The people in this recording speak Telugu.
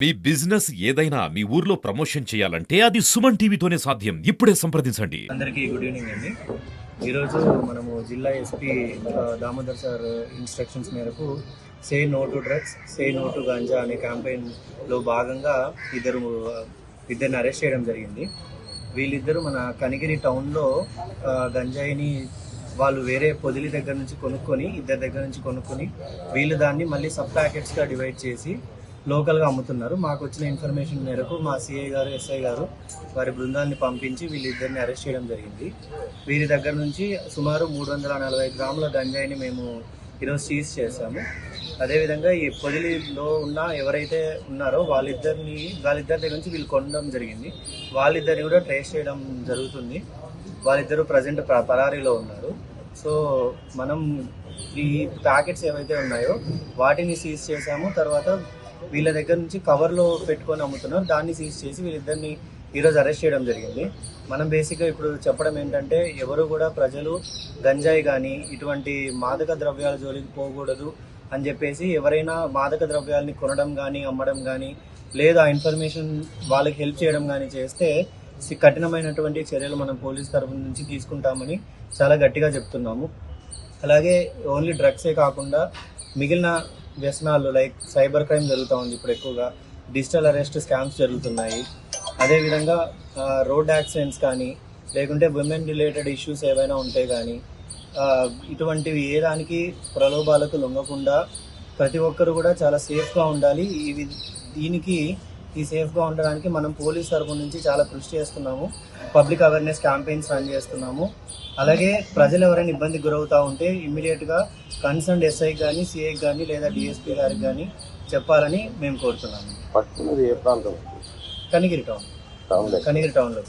మీ బిజినెస్ ఏదైనా మీ ఊర్లో ప్రమోషన్ చేయాలంటే అది సుమన్ టీవీతోనే సాధ్యం. ఇప్పుడే సంప్రదించండి. అందరికీ గుడ్ ఈవినింగ్ అండి. ఈరోజు మనము జిల్లా ఎస్పీ దామోదర్ సార్ ఇన్స్ట్రక్షన్స్ మేరకు say no to drugs, say no to ganja అనే క్యాంపెయిన్లో భాగంగా ఇద్దరిని అరెస్ట్ చేయడం జరిగింది. వీళ్ళిద్దరూ మన కనిగిరి టౌన్లో గంజాయిని వాళ్ళు వేరే పొదిలి దగ్గర నుంచి కొనుక్కొని, ఇద్దరి దగ్గర నుంచి కొనుక్కొని వీళ్ళు దాన్ని మళ్ళీ సబ్ ప్యాకెట్స్గా డివైడ్ చేసి లోకల్గా అమ్ముతున్నారు. మాకు వచ్చిన ఇన్ఫర్మేషన్ మేరకు మా సిఐ గారు, ఎస్ఐ గారు వారి బృందాన్ని పంపించి వీళ్ళిద్దరిని అరెస్ట్ చేయడం జరిగింది. వీరి దగ్గర నుంచి సుమారు 340 గ్రాముల గంజాయిని మేము ఈరోజు సీజ్ చేశాము. అదేవిధంగా ఈ పొదిలిలో ఉన్న ఎవరైతే ఉన్నారో వాళ్ళిద్దరి దగ్గర నుంచి వీళ్ళు కొనడం జరిగింది. వాళ్ళిద్దరిని కూడా ట్రేస్ చేయడం జరుగుతుంది. వాళ్ళిద్దరూ ప్రజెంట్ పరారీలో ఉన్నారు. సో మనం ఈ ప్యాకెట్స్ ఏవైతే ఉన్నాయో వాటిని సీజ్ చేశాము. తర్వాత వీళ్ళ దగ్గర నుంచి కవర్లో పెట్టుకొని అమ్ముతున్నారు, దాన్ని సీజ్ చేసి వీళ్ళిద్దరిని ఈరోజు అరెస్ట్ చేయడం జరిగింది. మనం బేసిక్గా ఇప్పుడు చెప్పడం ఏంటంటే ఎవరు కూడా ప్రజలు గంజాయి కానీ ఇటువంటి మాదక ద్రవ్యాల జోలికి పోకూడదు అని చెప్పేసి ఎవరైనా మాదక ద్రవ్యాలని కొనడం కానీ అమ్మడం కానీ లేదా ఇన్ఫర్మేషన్ వాళ్ళకి హెల్ప్ చేయడం కానీ చేస్తే కఠినమైనటువంటి చర్యలు మనం పోలీస్ తరఫు నుంచి తీసుకుంటామని చాలా గట్టిగా చెప్తున్నాము. అలాగే ఓన్లీ డ్రగ్సే కాకుండా మిగిలిన వ్యసనాలు లైక్ సైబర్ క్రైమ్ జరుగుతూ ఉంది. ఇప్పుడు ఎక్కువగా డిజిటల్ అరెస్ట్ స్కామ్స్ జరుగుతున్నాయి. అదేవిధంగా రోడ్ యాక్సిడెంట్స్ కానీ లేకుంటే విమెన్ రిలేటెడ్ ఇష్యూస్ ఏవైనా ఉంటే కానీ ఇటువంటివి ఏ దానికి ప్రలోభాలకు లొంగకుండా ప్రతి ఒక్కరు కూడా చాలా సేఫ్గా ఉండాలి. ఈ సేఫ్గా ఉండడానికి మనం పోలీస్ తరఫు నుంచి చాలా కృషి చేస్తున్నాము. పబ్లిక్ అవేర్నెస్ క్యాంపెయిన్స్ రన్ చేస్తున్నాము. అలాగే ప్రజలు ఎవరైనా ఇబ్బందికి గురవుతూ ఉంటే ఇమ్మీడియట్గా కన్సర్న్ ఎస్ఐ కానీ, సిఐ కానీ లేదా డిఎస్పీ గారికి కానీ చెప్పాలని మేము కోరుతున్నాము. పట్టుకున్నది ఏ ప్రాంతం? కనిగిరి టౌన్లో.